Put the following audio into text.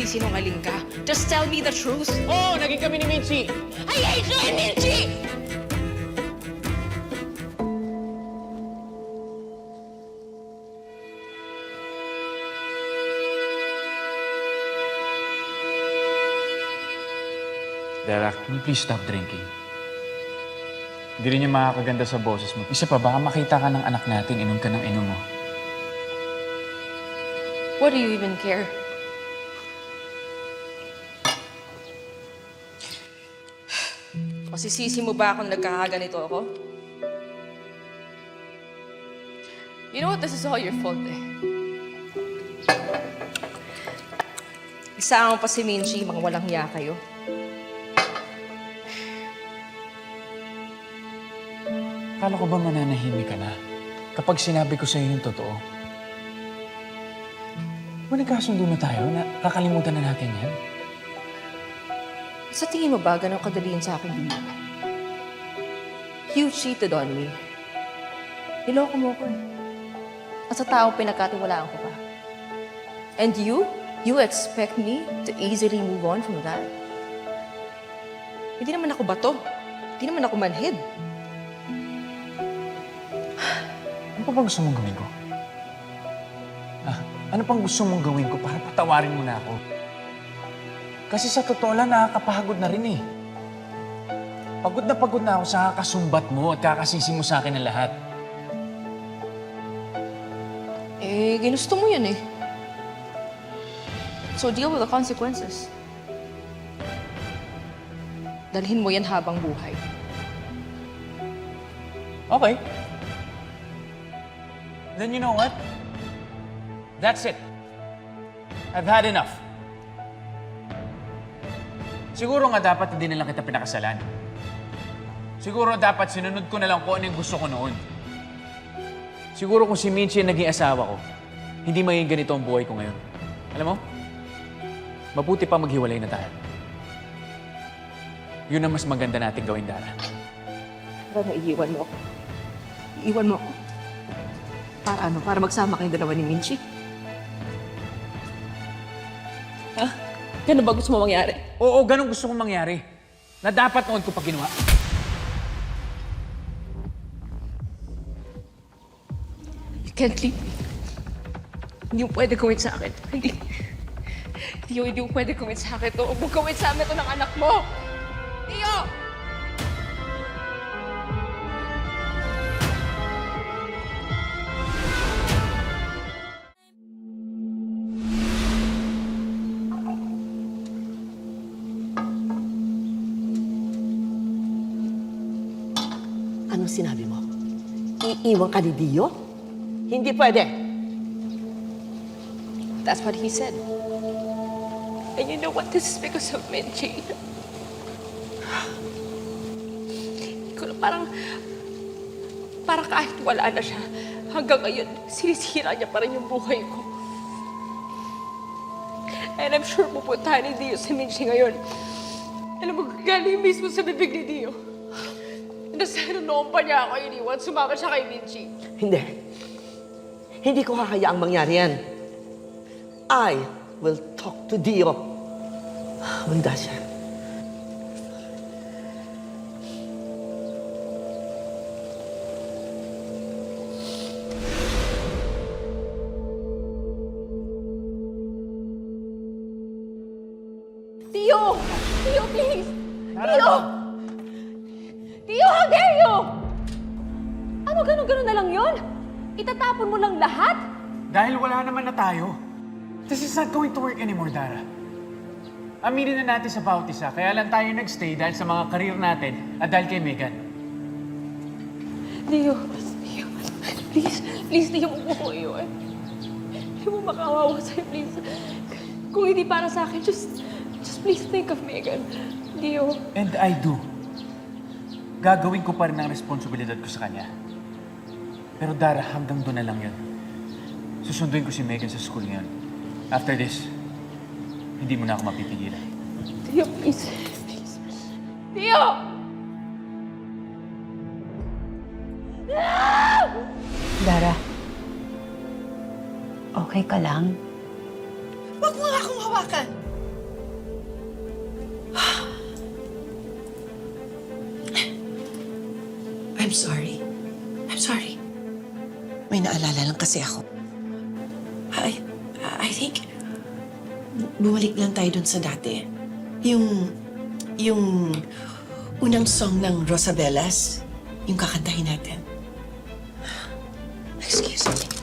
nagsisinungaling ka. Just tell me the truth. Oo, naging kami ni Minchi! I hate you and Minchi! Dara, can you please stop drinking? Hindi rin yung makakaganda sa boses mo. Isa pa, baka makita ka ng anak natin, inom ka ng inom mo. What do you even care? Masisisi mo ba kung nagkakaganito ako? You know what? This is all your fault eh. Isama mo pa si Minchi, mga walang hiya kayo. Akala ko ba mananahimik ka na kapag sinabi ko sa'yo yung totoo? Ba nagkasundo na tayo na kakalimutan na natin yan? Sa tingin mo ba ganun kadaliin sa akin dito? You cheated on me. Niloko mo ko eh. At sa taong pinagkatiwalaan ko pa. And you expect me to easily move on from that? Hindi naman ako bato. Hindi naman ako manhid. Ano pa bang gusto mong gawin ko? Ano pang gusto mong gawin ko para patawarin mo na ako? Kasi sa totoo lang, nakakapahagod na rin eh. Pagod na ako sa kakasumbat mo at kakasisi mo sa akin ng lahat. Eh, ginusto mo yun eh. So deal with the consequences. Dalhin mo yan habang buhay. Okay. Then you know what? That's it. I've had enough. Siguro nga dapat hindi na lang kita pinakasalan. Siguro dapat sinunod ko na lang kung ano yung gusto ko noon. Siguro kung si Minchi ang naging asawa ko, hindi maging ganito ang buhay ko ngayon. Alam mo? Mabuti pa maghiwalay na tayo. Yun ang mas maganda nating gawin, Dara. Para iiwan mo ako. Iiwan mo ako. Para ano? Para magsama kayong dalawa ni Minchi? Ha? Ganun ba gusto mo mangyari? Oo, ganun gusto kong mangyari. Na dapat noon ko pa ginawa. You can't leave me. Hindi mo pwede gawin sa akin. Hindi mo pwede gawin sa akin to. Huwag mo gawin sa amin to ng anak mo. Tio! Anong sinabi mo? Iiwan ka ni Dio? Hindi pwede. That's what he said. And you know what? This is because of Minchi. Parang kahit wala na siya, hanggang ngayon, sinisira niya pa rin yung buhay ko. And I'm sure pupuntahan ni Dio si Minchi ngayon. Alam mo, galing mismo sa bibig ni Dio. Nasaan noon pa niya ako iniwan, sumama siya kay Minchi. Hindi. Hindi ko hahayaang mangyari yan. I will talk to Dio. Manda siya. Tio! Tio, please! Tio! Tio, how dare you! Ano, ganun na lang yun? Itatapon mo lang lahat? Dahil wala naman na tayo. This is not going to work anymore, Dara. Aminin na natin sa bawat isa, kaya lang tayo nagstay dahil sa mga karir natin at dahil kay Megan. Tio, please, Tio, huwag mo ko iwan. Hindi mo makawawa sa'yo, please. Kung hindi para sa akin, just please think of Megan. Tio. And I do. Gagawin ko pa rin ang responsibilidad ko sa kanya. Pero Dara, hanggang doon na lang yun. Susunduin ko si Megan sa school niyan. After this, hindi mo na ako mapipigilan. Tio, please. Tio! Dara, okay ka lang? Huwag mo nga akong hawakan. I'm sorry. I'm sorry. May naalala lang kasi ako. I think, bumalik lang tayo dun sa dati. Yung unang song ng Rosabellas, yung kakantahin natin. Excuse me.